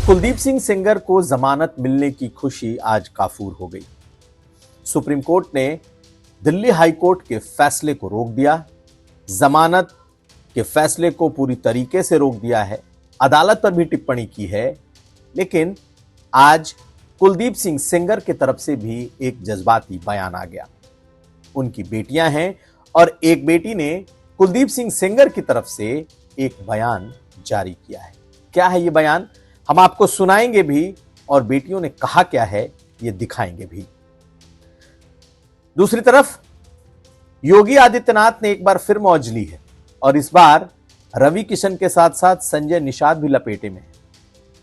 कुलदीप सिंह सेंगर को जमानत मिलने की खुशी आज काफूर हो गई। सुप्रीम कोर्ट ने दिल्ली हाई कोर्ट के फैसले को रोक दिया, जमानत के फैसले को पूरी तरीके से रोक दिया है, अदालत पर भी टिप्पणी की है। लेकिन आज कुलदीप सिंह सेंगर की तरफ से भी एक जज्बाती बयान आ गया। उनकी बेटियां हैं और एक बेटी ने कुलदीप सिंह सेंगर की तरफ से एक बयान जारी किया है। क्या है ये बयान, हम आपको सुनाएंगे भी और बेटियों ने कहा क्या है ये दिखाएंगे भी। दूसरी तरफ योगी आदित्यनाथ ने एक बार फिर मौज ली है और इस बार रवि किशन के साथ साथ संजय निषाद भी लपेटे में है।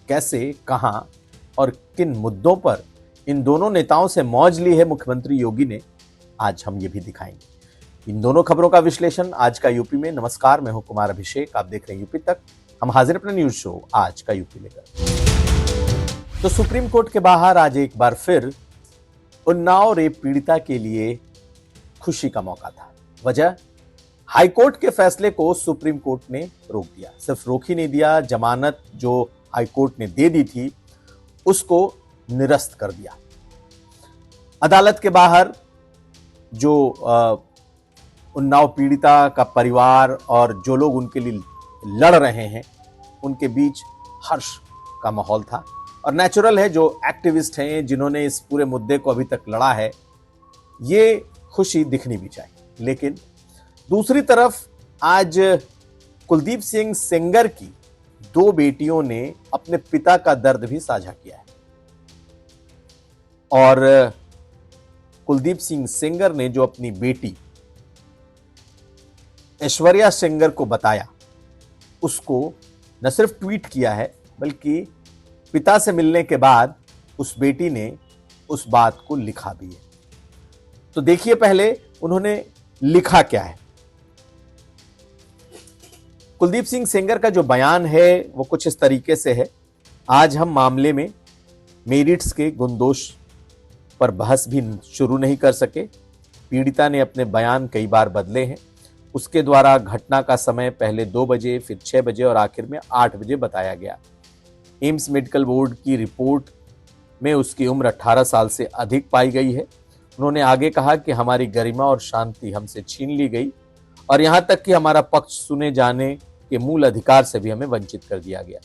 कैसे, कहां और किन मुद्दों पर इन दोनों नेताओं से मौज ली है मुख्यमंत्री योगी ने, आज हम ये भी दिखाएंगे। इन दोनों खबरों का विश्लेषण आज का यूपी में। नमस्कार, मैं हूं कुमार अभिषेक, आप देख रहे हैं यूपी तक। हम हाजिर अपने न्यूज शो आज का यूपी लेकर। तो सुप्रीम कोर्ट के बाहर आज एक बार फिर उन्नाव रेप पीड़िता के लिए खुशी का मौका था। वजह, हाईकोर्ट के फैसले को सुप्रीम कोर्ट ने रोक दिया। सिर्फ रोक ही नहीं दिया, जमानत जो हाईकोर्ट ने दे दी थी उसको निरस्त कर दिया। अदालत के बाहर जो उन्नाव पीड़िता का परिवार और जो लोग उनके लिए लड़ रहे हैं उनके बीच हर्ष का माहौल था। और नेचुरल है, जो एक्टिविस्ट हैं जिन्होंने इस पूरे मुद्दे को अभी तक लड़ा है, ये खुशी दिखनी भी चाहिए। लेकिन दूसरी तरफ आज कुलदीप सिंह सेंगर की दो बेटियों ने अपने पिता का दर्द भी साझा किया है। और कुलदीप सिंह सेंगर ने जो अपनी बेटी ऐश्वर्या सेंगर को बताया, उसको न सिर्फ ट्वीट किया है बल्कि पिता से मिलने के बाद उस बेटी ने उस बात को लिखा भी है। तो देखिए पहले उन्होंने लिखा क्या है। कुलदीप सिंह सेंगर का जो बयान है वो कुछ इस तरीके से है। आज हम मामले में मेरिट्स के गुणदोष पर बहस भी शुरू नहीं कर सके। पीड़िता ने अपने बयान कई बार बदले हैं। उसके द्वारा घटना का समय पहले 2 बजे, फिर 6 बजे और आखिर में 8 बजे बताया गया। एम्स मेडिकल बोर्ड की रिपोर्ट में उसकी उम्र 18 साल से अधिक पाई गई है। उन्होंने आगे कहा कि हमारी गरिमा और शांति हमसे छीन ली गई और यहां तक कि हमारा पक्ष सुने जाने के मूल अधिकार से भी हमें वंचित कर दिया गया।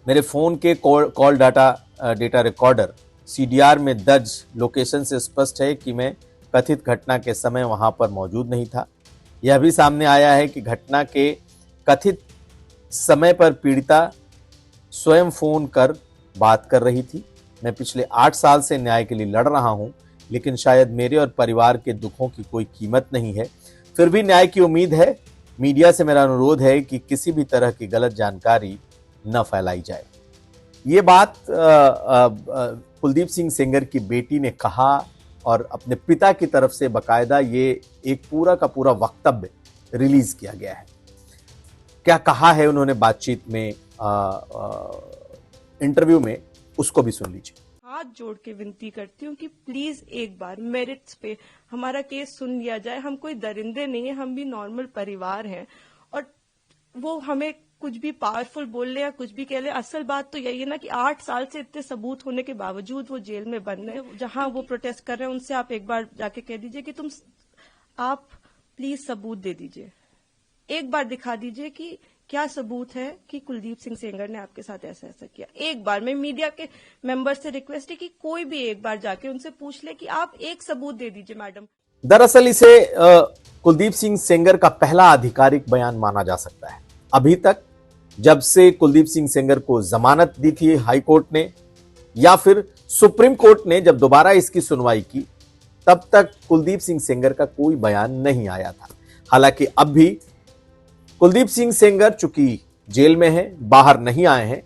मेरे फोन के कॉल डेटा रिकॉर्डर CDR में दर्ज लोकेशन से स्पष्ट है कि मैं कथित घटना के समय वहां पर मौजूद नहीं था। यह भी सामने आया है कि घटना के कथित समय पर पीड़िता स्वयं फोन कर बात कर रही थी। मैं पिछले 8 साल से न्याय के लिए लड़ रहा हूं, लेकिन शायद मेरे और परिवार के दुखों की कोई कीमत नहीं है। फिर भी न्याय की उम्मीद है। मीडिया से मेरा अनुरोध है कि किसी भी तरह की गलत जानकारी न फैलाई जाए। ये बात कुलदीप सिंह सेंगर की बेटी ने कहा और अपने पिता की तरफ से बकायदा ये एक पूरा का पूरा वक्तव्य रिलीज किया गया है। क्या कहा है उन्होंने बातचीत में, इंटरव्यू में, उसको भी सुन लीजिए। हाथ जोड़ के विनती करती हूँ कि प्लीज एक बार मेरिट्स पे हमारा केस सुन लिया जाए। हम कोई दरिंदे नहीं है, हम भी नॉर्मल परिवार हैं और वो हमें कुछ भी पावरफुल बोल ले या कुछ भी कह ले, असल बात तो यही है ना कि 8 साल से इतने सबूत होने के बावजूद वो जेल में बंद है। जहां वो प्रोटेस्ट कर रहे हैं उनसे आप एक बार जाके कह दीजिए कि आप प्लीज सबूत दे दीजिए, एक बार दिखा दीजिए कि क्या सबूत है कि कुलदीप सिंह सेंगर ने आपके साथ ऐसा ऐसा किया। एक बार मैं मीडिया के मेंबर से रिक्वेस्ट है कि कोई भी एक बार जाके उनसे पूछ ले कि आप एक सबूत दे दीजिए मैडम। दरअसल इसे कुलदीप सिंह सेंगर का पहला आधिकारिक बयान माना जा सकता है। अभी तक जब से कुलदीप सिंह सेंगर को जमानत दी थी हाई कोर्ट ने या फिर सुप्रीम कोर्ट ने जब दोबारा इसकी सुनवाई की, तब तक कुलदीप सिंह सेंगर का कोई बयान नहीं आया था। हालांकि अब भी कुलदीप सिंह सेंगर चूंकि जेल में हैं, बाहर नहीं आए हैं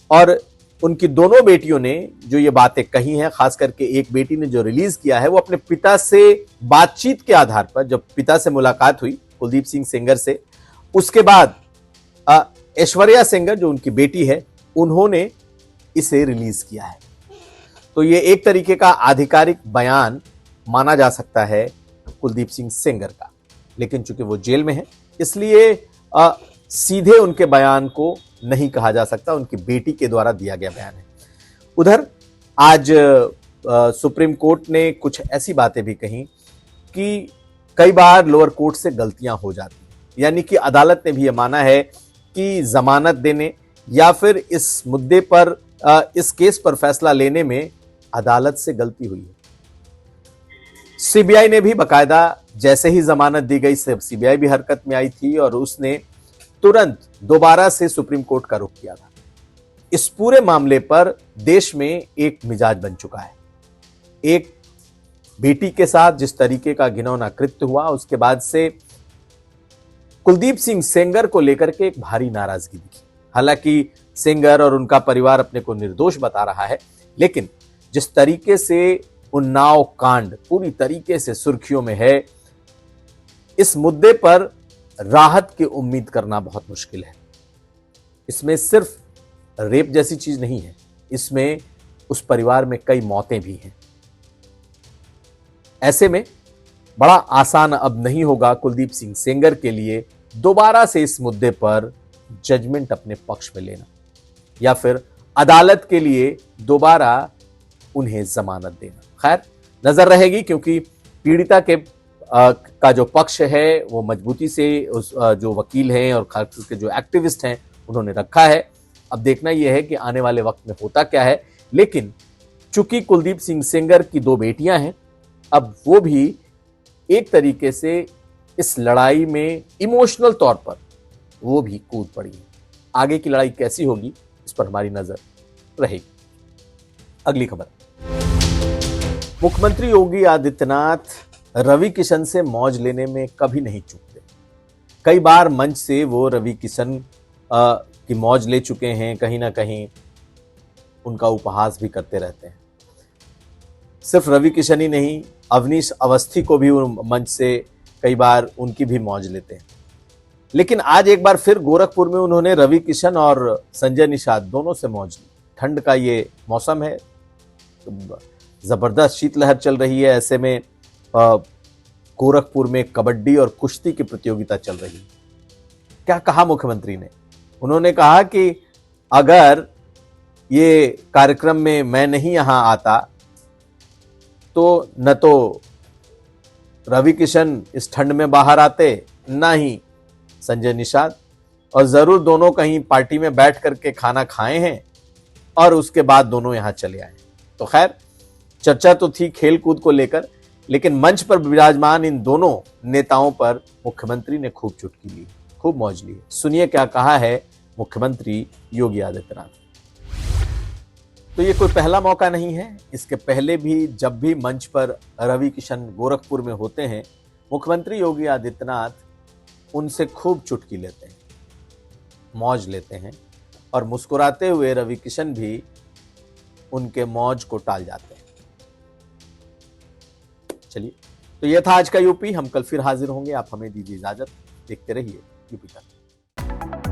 और उनकी दोनों बेटियों ने जो ये बातें कही हैं, खास करके एक बेटी ने जो रिलीज किया है, वो अपने पिता से बातचीत के आधार पर, जब पिता से मुलाकात हुई कुलदीप सिंह सेंगर से, उसके बाद ऐश्वर्या सेंगर जो उनकी बेटी है, उन्होंने इसे रिलीज किया है। तो ये एक तरीके का आधिकारिक बयान माना जा सकता है कुलदीप सिंह सेंगर का। लेकिन चूंकि वो जेल में है, इसलिए सीधे उनके बयान को नहीं कहा जा सकता, उनकी बेटी के द्वारा दिया गया बयान है। उधर आज सुप्रीम कोर्ट ने कुछ ऐसी बातें भी कही कि कई बार लोअर कोर्ट से गलतियां हो जाती हैं, यानी कि अदालत ने भी यह माना है कि जमानत देने या फिर इस मुद्दे पर इस केस पर फैसला लेने में अदालत से गलती हुई है। सीबीआई ने भी बकायदा जैसे ही जमानत दी गई, सीबीआई भी हरकत में आई थी और उसने तुरंत दोबारा से सुप्रीम कोर्ट का रुख किया था। इस पूरे मामले पर देश में एक मिजाज बन चुका है। एक बेटी के साथ जिस तरीके का घिनौना कृत्य हुआ, उसके बाद से कुलदीप सिंह सेंगर को लेकर के एक भारी नाराजगी दिखी। हालांकि सेंगर और उनका परिवार अपने को निर्दोष बता रहा है, लेकिन जिस तरीके से उन्नाव कांड पूरी तरीके से सुर्खियों में है, इस मुद्दे पर राहत की उम्मीद करना बहुत मुश्किल है। इसमें सिर्फ रेप जैसी चीज नहीं है, इसमें उस परिवार में कई मौतें भी हैं। ऐसे में बड़ा आसान अब नहीं होगा कुलदीप सिंह सेंगर के लिए दोबारा से इस मुद्दे पर जजमेंट अपने पक्ष में लेना या फिर अदालत के लिए दोबारा उन्हें जमानत देना। खैर, नजर रहेगी, क्योंकि पीड़िता के का जो पक्ष है वो मजबूती से उस जो वकील हैं और खासकर के जो एक्टिविस्ट हैं उन्होंने रखा है। अब देखना यह है कि आने वाले वक्त में होता क्या है। लेकिन चूंकि कुलदीप सिंह सेंगर की 2 बेटियां हैं, अब वो भी एक तरीके से इस लड़ाई में इमोशनल तौर पर वो भी कूद पड़ी है। आगे की लड़ाई कैसी होगी, इस पर हमारी नजर रहेगी। अगली खबर, मुख्यमंत्री योगी आदित्यनाथ रवि किशन से मौज लेने में कभी नहीं चूकते। कई बार मंच से वो रवि किशन की मौज ले चुके हैं, कहीं ना कहीं उनका उपहास भी करते रहते हैं। सिर्फ रवि किशन ही नहीं, अवनीश अवस्थी को भी मंच से कई बार उनकी भी मौज लेते हैं। लेकिन आज एक बार फिर गोरखपुर में उन्होंने रवि किशन और संजय निषाद दोनों से मौज ली। ठंड का ये मौसम है, जबरदस्त शीतलहर चल रही है। ऐसे में गोरखपुर में कबड्डी और कुश्ती की प्रतियोगिता चल रही है। क्या कहा मुख्यमंत्री ने? उन्होंने कहा कि अगर ये कार्यक्रम में मैं नहीं यहां आता तो न तो रवि किशन इस ठंड में बाहर आते, ना ही संजय निषाद, और जरूर दोनों कहीं पार्टी में बैठ करके खाना खाए हैं और उसके बाद दोनों यहां चले आए। तो खैर, चर्चा तो थी खेल कूद को लेकर, लेकिन मंच पर विराजमान इन दोनों नेताओं पर मुख्यमंत्री ने खूब चुटकी ली, खूब मौज ली। सुनिए क्या कहा है मुख्यमंत्री योगी आदित्यनाथ। तो ये कोई पहला मौका नहीं है। इसके पहले भी जब भी मंच पर रवि किशन गोरखपुर में होते हैं, मुख्यमंत्री योगी आदित्यनाथ उनसे खूब चुटकी लेते हैं, मौज लेते हैं, और मुस्कुराते हुए रवि किशन भी उनके मौज को टाल जाते हैं। चलिए, तो यह था आज का यूपी। हम कल फिर हाजिर होंगे। आप हमें दीजिए इजाजत। देखते रहिए यूपी तक।